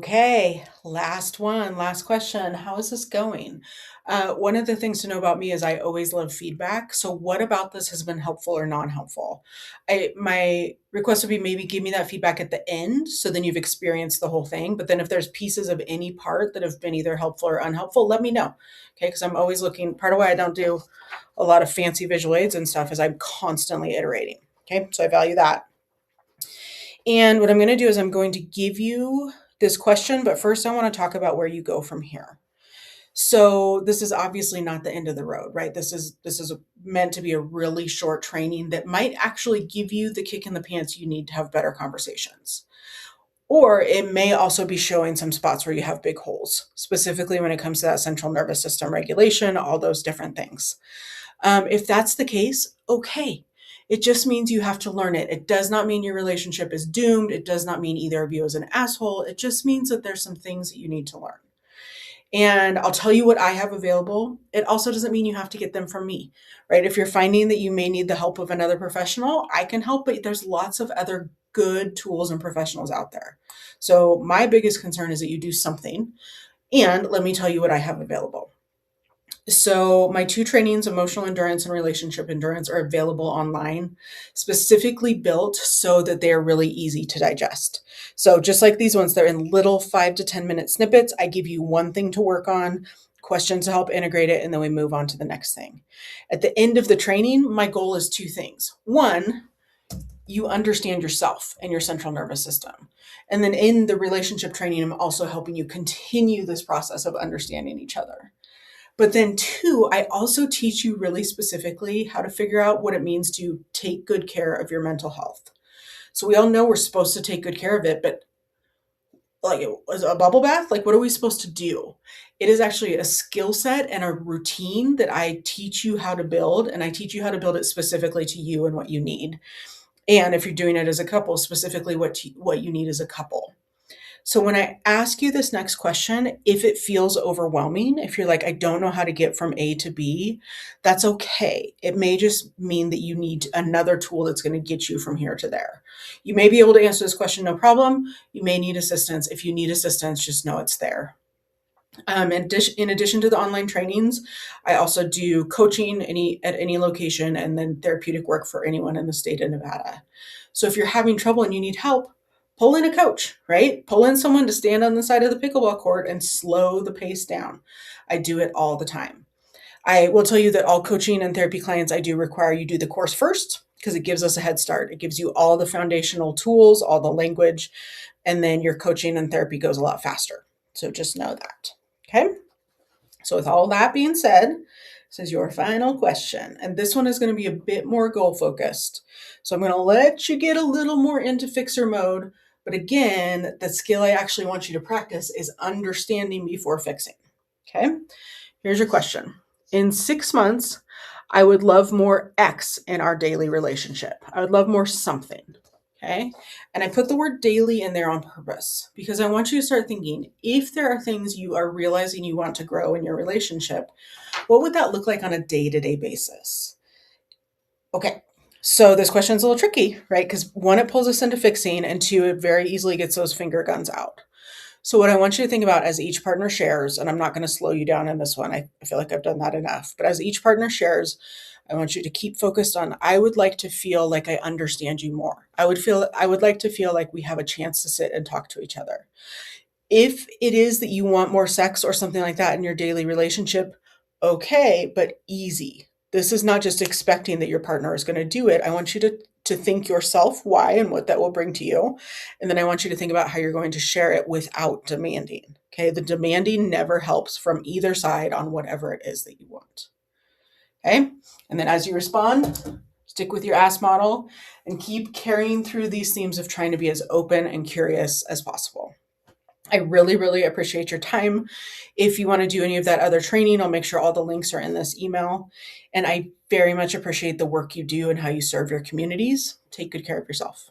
Okay, last one, last question. How is this going? One of the things to know about me is I always love feedback. So, what about this has been helpful or non-helpful? My request would be maybe give me that feedback at the end, so then you've experienced the whole thing. But then, if there's pieces of any part that have been either helpful or unhelpful, let me know. Okay, because I'm always looking. Part of why I don't do a lot of fancy visual aids and stuff is I'm constantly iterating. Okay, so I value that. And what I'm going to do is I'm going to give you this question, but first I want to talk about where you go from here. So this is obviously not the end of the road, right? This is meant to be a really short training that might actually give you the kick in the pants you need to have better conversations. Or it may also be showing some spots where you have big holes, specifically when it comes to that central nervous system regulation, all those different things. If that's the case, okay. It just means you have to learn it. It does not mean your relationship is doomed. It does not mean either of you is an asshole. It just means that there's some things that you need to learn. And I'll tell you what I have available. It also doesn't mean you have to get them from me, right? If you're finding that you may need the help of another professional, I can help, but there's lots of other good tools and professionals out there. So my biggest concern is that you do something. And let me tell you what I have available. So, my two trainings, emotional endurance and relationship endurance, are available online, specifically built so that they are really easy to digest. So, just like these ones, they're in little 5 to 10 minute snippets. I give you one thing to work on, questions to help integrate it, and then we move on to the next thing. At the end of the training, my goal is two things. One, you understand yourself and your central nervous system. And then in the relationship training, I'm also helping you continue this process of understanding each other. But then, two, I also teach you really specifically how to figure out what it means to take good care of your mental health. So, we all know we're supposed to take good care of it, but like as a bubble bath, like what are we supposed to do? It is actually a skill set and a routine that I teach you how to build, and I teach you how to build it specifically to you and what you need. And if you're doing it as a couple, specifically what you need as a couple. So when I ask you this next question, if it feels overwhelming, if you're like, I don't know how to get from A to B, that's okay. It may just mean that you need another tool that's going to get you from here to there. You may be able to answer this question, no problem. You may need assistance. If you need assistance, just know it's there. In addition to the online trainings, I also do coaching at any location and then therapeutic work for anyone in the state of Nevada. So if you're having trouble and you need help, pull in a coach, right? Pull in someone to stand on the side of the pickleball court and slow the pace down. I do it all the time. I will tell you that all coaching and therapy clients, I do require you do the course first because it gives us a head start. It gives you all the foundational tools, all the language, and then your coaching and therapy goes a lot faster. So just know that. Okay. So with all that being said, this is your final question. And this one is going to be a bit more goal focused. So I'm going to let you get a little more into fixer mode. But again, the skill I actually want you to practice is understanding before fixing. Okay. Here's your question. In 6 months, I would love more X in our daily relationship. I would love more something. Okay. And I put the word daily in there on purpose because I want you to start thinking if there are things you are realizing you want to grow in your relationship, what would that look like on a day to day basis? Okay. So this question's a little tricky, right? Because one, it pulls us into fixing, and two, it very easily gets those finger guns out. So what I want you to think about as each partner shares, and I'm not going to slow you down in this one. I feel like I've done that enough. But as each partner shares, I want you to keep focused on, I would like to feel like I understand you more. I would like to feel like we have a chance to sit and talk to each other. If it is that you want more sex or something like that in your daily relationship, okay, but easy. This is not just expecting that your partner is going to do it. I want you to think yourself why and what that will bring to you. And then I want you to think about how you're going to share it without demanding. Okay. The demanding never helps from either side on whatever it is that you want. Okay. And then as you respond, stick with your ask model and keep carrying through these themes of trying to be as open and curious as possible. I really, really appreciate your time. If you want to do any of that other training, I'll make sure all the links are in this email. And I very much appreciate the work you do and how you serve your communities. Take good care of yourself.